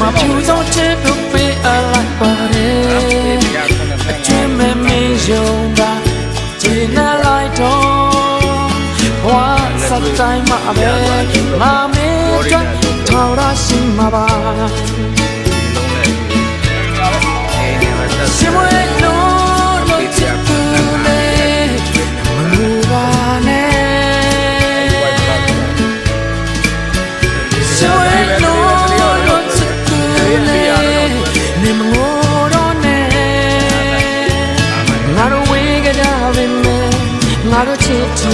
မှာဖြူဆုံးချစ်ဖို့ပေးအလိုက်ပါတယ်အကျွမ်းမဲ့မင်းယုံတာဂျင်းနဲ့လိုက်တော့ဘဝစတိုင်းမှာပဲငါမင်းတို့ထောက်ရရှိမှာပါရှင်မလို့ချစ်သူလေးမလူပါနဲ့ရှင်လို့ချစ်သူလေးနေမငိုတော့နဲ့ငါတို့ဝေးကြပါမယ်ငါတို့ချစ်သူ